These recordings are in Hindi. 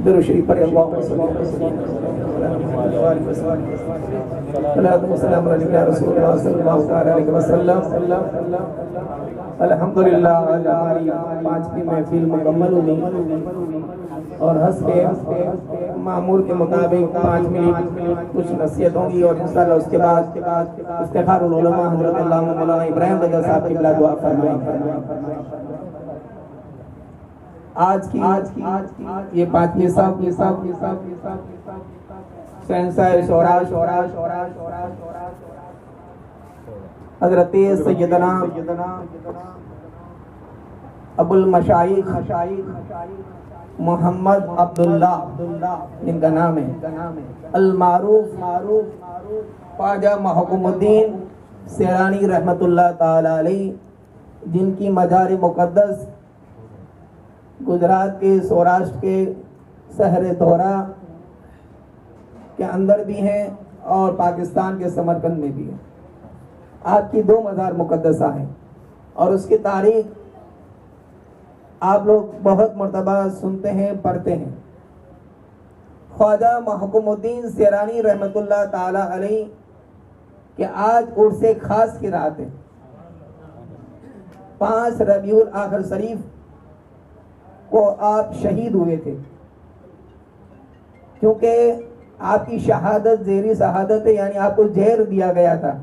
दुरूद शरीफ पढ़े। अल्हम्दुलिल्लाह हमारी 5वीं महफिल मुकम्मल हुई और हंस के मामूल के मुताबिक 5 मिनट कुछ नसीहत होंगी और इंशाअल्लाह उसके बाद इफ्तिखारुल उलमा हज़रत अल्लामा मौलाना इब्राहिम रज़ा साहब की दुआ फरमाएंगे। आज की ये 5वीं शहंशाह शौराश हज़रत सैयदना अबुल मशाइख मोहम्मद अब्दुल्ला इनका नाम है, अल मारूफ ख्वाजा महकूमुद्दीन सेरानी रहमतुल्लाह ताला अलैह, जिनकी मजार मुक़द्दस गुजरात के सौराष्ट्र के शहर दोहरा के अंदर भी हैं और पाकिस्तान के समरकंद में भी है। आपकी 2 मज़ार मुक़द्दसा हैं और उसकी तारीख आप लोग बहुत मर्तबा सुनते हैं, पढ़ते हैं। ख्वाजा महकूमुद्दीन सेरानी रहमतुल्लाह ताला अलैह के आज उर्से खास की रात है। 5 रबीउल आखिर शरीफ को आप शहीद हुए थे, क्योंकि आपकी शहादत ज़ेरी शहादत है, यानी आपको जहर दिया गया था।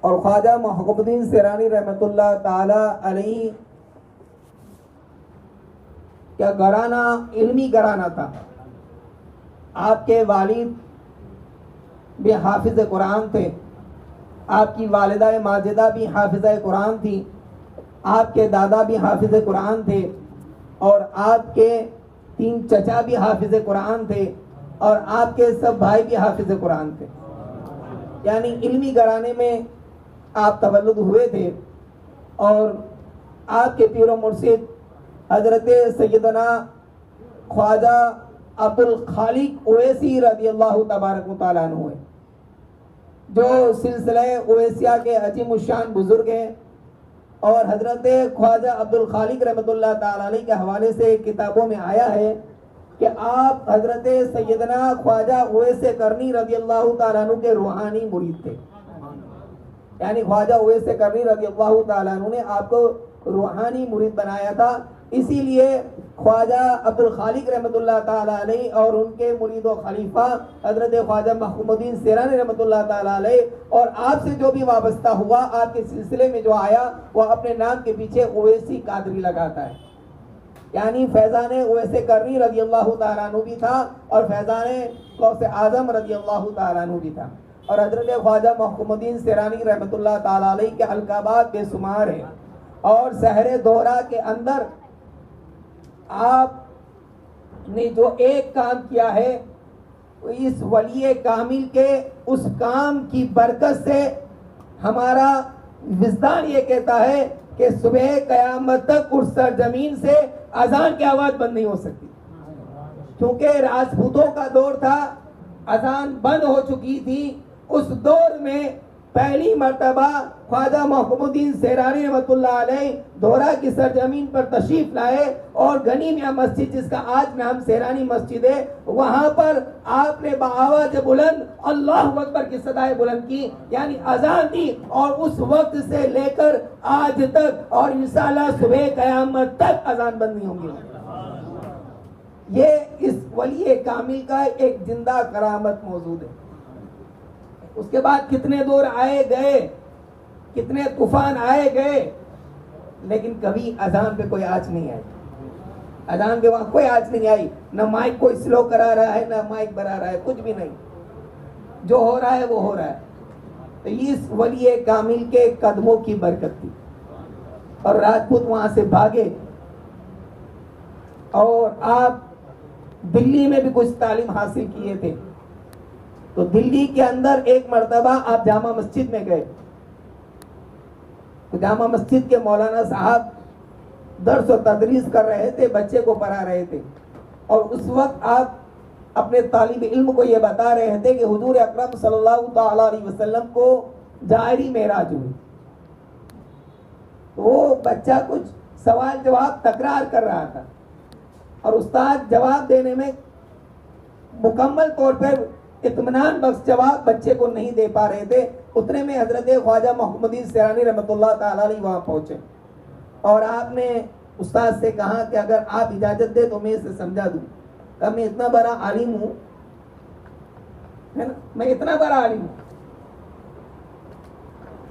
और ख्वाजा महकूमुद्दीन सेरानी रहमतुल्लाह ताला अलैह क्या घराना इल्मी घराना था। आपके वालिद भी हाफिज कुरान थे, आपकी वालिदा माजिदा भी हाफिजा कुरान थी, आपके दादा भी हाफिज कुरान थे और आपके 3 चचा भी हाफिज कुरान थे और आपके सब भाई भी हाफिज कुरान थे, यानी इल्मी घराने में आप तवल्लुद हुए थे। और आपके पीर मुर्शिद हजरत सैयदना ख्वाजा अब्दुल खालिक ओवैसी रज़ियल्लाहु तबारक व तआला अन्हु है, जो सिलसिला ओवैसिया के अजीम शान बुजुर्ग हैं। और हजरत ख्वाजा अब्दुल खालिक रहमतुल्लाह ताला अलैह के हवाले से किताबों में आया है कि आप हजरत सैयदना ख्वाजा ओवैस करनी रज़ियल्लाहु ताला अन्हु के रूहानी मुरीद थे, यानी ख्वाजा ओवैस करनी रज़ियल्लाहु ताला अन्हु ने आपको रूहानी मुरीद बनाया था। इसीलिए ख्वाजा अब्दुल खालिक रहमतुल्लाह ताला अलैह और उनके मुरीद व खलीफा हजरत ख्वाजा महकूमुद्दीन सेरानी रहमतुल्लाह ताला अलैह और आपसे जो भी वाबस्ता हुआ, आपके सिलसिले में जो आया, वह अपने नाम के पीछे ओवैसी कादरी लगाता है, यानी फैजान ओवैस करनी रज़ियल्लाहु ताला अन्हु भी था और फैजान गौसे आजम रज़ियल्लाहु ताला अन्हु भी था। और हजरत ख्वाजा महकूमुद्दीन सेरानी रहमतुल्लाह ताला अलैह के अलकाबात बेशुमार हैं। और शहर दोहरा के अंदर आपने जो एक काम किया है, इस वली कामिल के उस काम की बरकत से हमारा विजदान ये कहता है कि सुबह कयामत तक उस सरजमीन से अजान की आवाज बंद नहीं हो सकती, क्योंकि राजपूतों का दौर था, अजान बंद हो चुकी थी। उस दौर में पहली मर्तबा ख्वाजा महकूमुद्दीन सेरानी रहमतुल्लाह अलैह दोहरा की सरजमीन पर तशरीफ लाए और गनी मियां मस्जिद, जिसका आज नाम सेरानी मस्जिद है, वहां पर आपने बाआवाज़ बुलंद अल्लाहु अकबर की सदाएं बुलंद की, यानी अजान दी। और उस वक्त से लेकर आज तक और इंशाअल्लाह सुबह कयामत तक अजान बंद नहीं होंगी। ये इस वली कामिल का एक जिंदा करामत मौजूद है। उसके बाद कितने दौर आए गए, कितने तूफान आए गए, लेकिन कभी अजान पे कोई आँच नहीं आई। अजान पे वहां कोई आँच नहीं आई, न माइक कोई स्लो करा रहा है, न माइक बढ़ा रहा है, कुछ भी नहीं। जो हो रहा है वो हो रहा है। तो इस वली कामिल के कदमों की बरकत थी और राजपूत वहां से भागे। और आप दिल्ली में भी कुछ तालीम हासिल किए थे, तो दिल्ली के अंदर एक मर्तबा आप जामा मस्जिद में गए, तो जामा मस्जिद के मौलाना साहब दर्स और तदरीस कर रहे थे, बच्चे को पढ़ा रहे थे। और उस वक्त आप अपने तालिब इल्म को ये बता रहे थे कि हुजूर अकरम सल्लल्लाहु ताला अलैहि वसल्लम को जायरी मेराज हुई। तो वो बच्चा कुछ सवाल जवाब तकरार कर रहा था और उस्ताद जवाब देने में मुकम्मल तौर पर इत्मीनान बख्श जवाब बच्चे को नहीं दे पा रहे थे। उतने में हजरत ख्वाजा मोहम्मदीन सैरानी रहमतुल्लाह ताला अलैह वहां पहुंचे और आपने उस्ताद से कहा कि अगर आप इजाजत दे तो मैं इसे समझा दूं। कहा मैं इतना बड़ा आलिम हूं, है ना, मैं इतना बड़ा आलिम हूं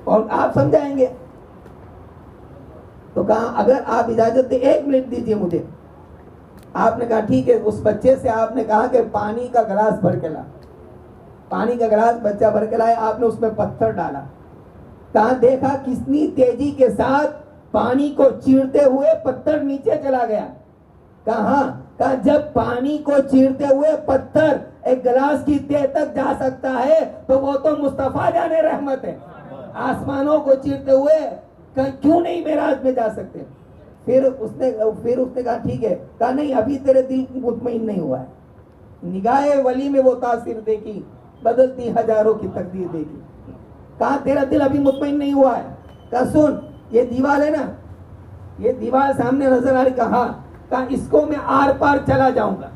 और आप समझाएंगे। तो कहा अगर आप इजाजत दे 1 मिनट दीजिए मुझे। आपने कहा ठीक है। उस बच्चे से आपने कहा कि पानी का गिलास भर के ला। पानी का गिलास बच्चा भर के लाया, आपने उसमें पत्थर डाला। कहा देखा कितनी तेजी के साथ पानी को चीरते हुए पत्थर नीचे चला गया। कहा जब पानी को चीरते हुए पत्थर एक गिलास की तह तक जा सकता है तो वो तो मुस्तफा जाने रहमत है। आसमानों को चीरते हुए क्यों नहीं मेराज में जा सकते। फिर उसने कहा ठीक है। कहा नहीं, अभी तेरे दिल मुतमईन नहीं हुआ है। निगाहे वली में वो तासीर देखी, बदलती हजारों की तकदीर देखी। कहा तेरा दिल अभी मुतमईन नहीं हुआ है। कहा सुन, ये दीवार है ना, ये दीवार सामने नजर आ रही। कहा इसको मैं आर पार चला जाऊंगा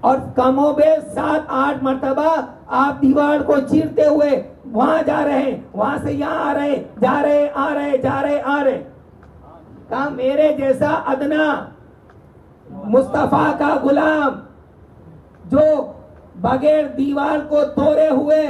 और कमोबेश 7-8 मर्तबा आप दीवार को चीरते हुए वहां जा रहे हैं, वहां से यहाँ आ रहे, जा रहे, आ रहे, जा रहे, आ रहे। कहा मेरे जैसा अदना मुस्तफा का गुलाम जो बगैर दीवार को तोड़े हुए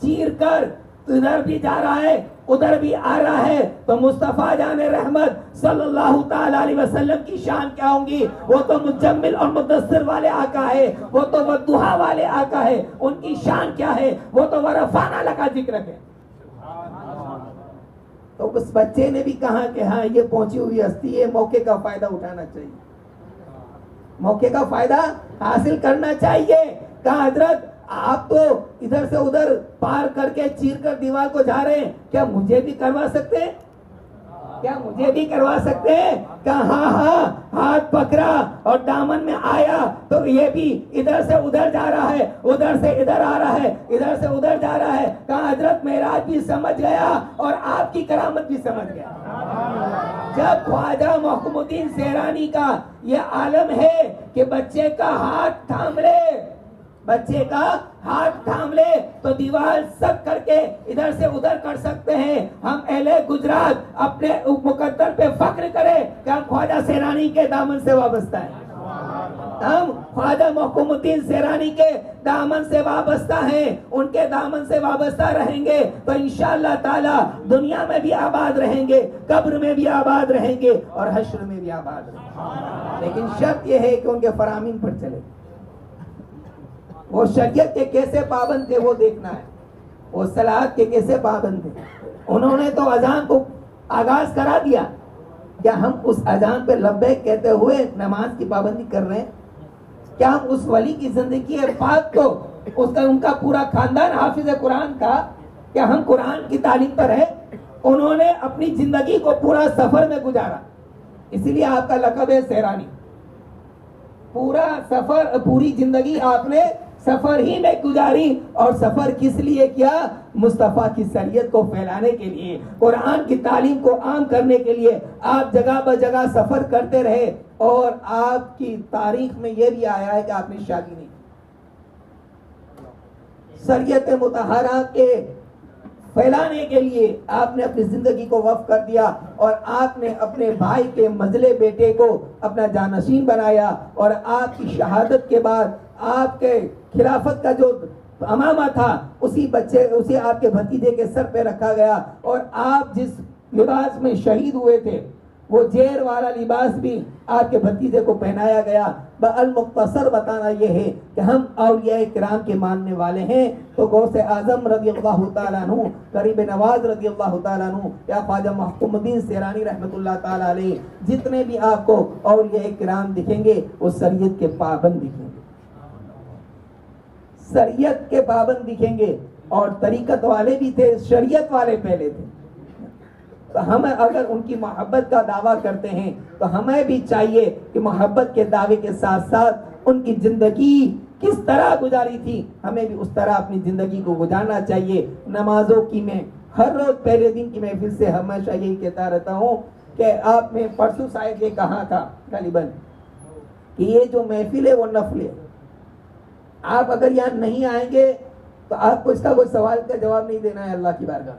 चीर कर इधर भी जा रहा है उधर भी आ रहा है तो मुस्तफा जाने रहमत सल्लल्लाहु ताला अलैहि वसल्लम की शान क्या होंगी। वो तो मुजम्मिल और मुदस्सिर वाले आका है, वो तो वद्दुहा वाले आका है। उनकी शान क्या है, वो तो वरफाना लगा जिक्र है। तो उस बच्चे ने भी कहा कि हाँ ये पहुंची हुई हस्ती है, मौके का फायदा उठाना चाहिए, मौके का फायदा हासिल करना चाहिए। कहा हजरत आप तो इधर से उधर पार करके चीर कर दीवार को जा रहे हैं, क्या मुझे भी करवा सकते हैं, क्या मुझे भी करवा सकते हैं। कहा हाँ, हाथ पकड़ा और दामन में आया तो ये भी इधर से उधर जा रहा है, उधर से इधर आ रहा है, इधर से उधर जा रहा है। कहा हजरत मेराज भी समझ गया और आपकी करामत भी समझ गया। जब ख्वाजा मोहम्मदीन सैरानी का ये आलम है कि बच्चे का हाथ थाम ले, बच्चे का हाथ थाम ले तो दीवार सब करके इधर से उधर कर सकते हैं। हम अहले गुजरात अपने मुकद्दर पे फख्र करें कि हम ख्वाजा सैरानी के दामन से वाबस्ता है, हम ख्वाजा मोहम्मदीन सैरानी के दामन से वाबस्ता हैं, उनके दामन से वाबस्ता रहेंगे तो इंशाअल्लाह ताला दुनिया में भी आबाद रहेंगे, कब्र में भी आबाद रहेंगे और हश्र में भी आबाद रहेंगे। लेकिन शर्त यह है कि उनके फरामीन पर चले, वो शरीयत के कैसे पाबंद थे वो देखना है, वो सलात के कैसे पाबंद थे। उन्होंने तो अजान को आगाज करा दिया, क्या हम उस अजान पे लब्बैक कहते हुए नमाज की पाबंदी कर रहे हैं? क्या हम उस वली की जिंदगी पाक को उसका उनका पूरा खानदान हाफिज कुरान का, क्या हम कुरान की तालीम पर है? उन्होंने अपनी जिंदगी को पूरा सफर में गुजारा, इसीलिए आपका लक़ब है सैरानी। पूरा सफर, पूरी जिंदगी आपने सफर ही में गुजारी और सफर किस लिए किया? मुस्तफा की शरीयत को फैलाने के लिए, कुरान की तालीम को आम करने के लिए आप जगह ब जगह सफर करते रहे। और आपकी तारीख में यह भी आया है कि आपने शादी नहीं, शरीयत मुतहरा के फैलाने के लिए आपने अपनी जिंदगी को वक्फ कर दिया और आपने अपने भाई के मजले बेटे को अपना जानशीन बनाया। और आपकी शहादत के बाद आपके खिलाफत का जो अमामा था उसी आपके भतीजे के सर पे रखा गया और आप जिस लिबास में शहीद हुए थे वो जेर वाला लिबास भी आपके भतीजे को पहनाया गया। बअल मुख्तसर बताना यह है कि हम औलिया किराम के मानने वाले हैं तो गौसे आजम रज़ियल्लाहु ताला अन्हु, करीब नवाज रज़ियल्लाहु ताला अन्हु या ख्वाजा मोहम्मदीन सैरानी रहमतुल्लाह ताला अलैह, जितने भी आपको औलिया किराम दिखेंगे वो शरीयत के पाबंद दिखेंगे, शरीयत के पाबंद दिखेंगे। और तरीकत वाले भी थे, शरीयत वाले पहले थे। तो हम अगर उनकी मोहब्बत का दावा करते हैं तो हमें भी चाहिए कि मोहब्बत के दावे के साथ साथ उनकी जिंदगी किस तरह गुजारी थी हमें भी उस तरह अपनी जिंदगी को गुजारना चाहिए। नमाजों की मैं हर रोज पहले दिन की महफिल से हमेशा यही कहता रहता हूँ कि आपने परसों शायद ये कहा था गालिबन कि ये जो महफिल है वो नफल है, आप अगर यहाँ नहीं आएंगे तो आपको इसका कोई सवाल का जवाब नहीं देना है अल्लाह की बारगाह।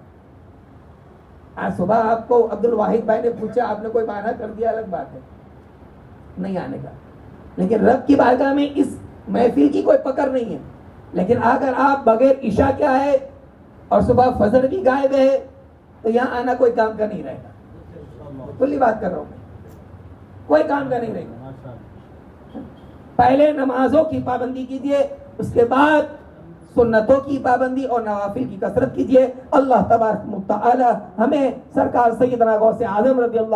आज सुबह आपको अब्दुल वाहिद भाई ने पूछा, आपने कोई बहाना कर दिया, अलग बात है नहीं आने का, लेकिन रब की बारगाह में इस महफिल की कोई पकड़ नहीं है। लेकिन अगर आप बगैर इशा के आए और सुबह फजर भी गायब है तो यहाँ आना कोई काम का नहीं रहेगा। खुली बात कर रहा हूं मैं, कोई काम का नहीं रहेगा। पहले नमाजों की पाबंदी कीजिए, उसके बाद सुन्नतों की पाबंदी और नवाफिल की कसरत कीजिए। अल्लाह तबारक व तआला हमें सरकार सैयदना गौसे आजम रज़ियल्लाहु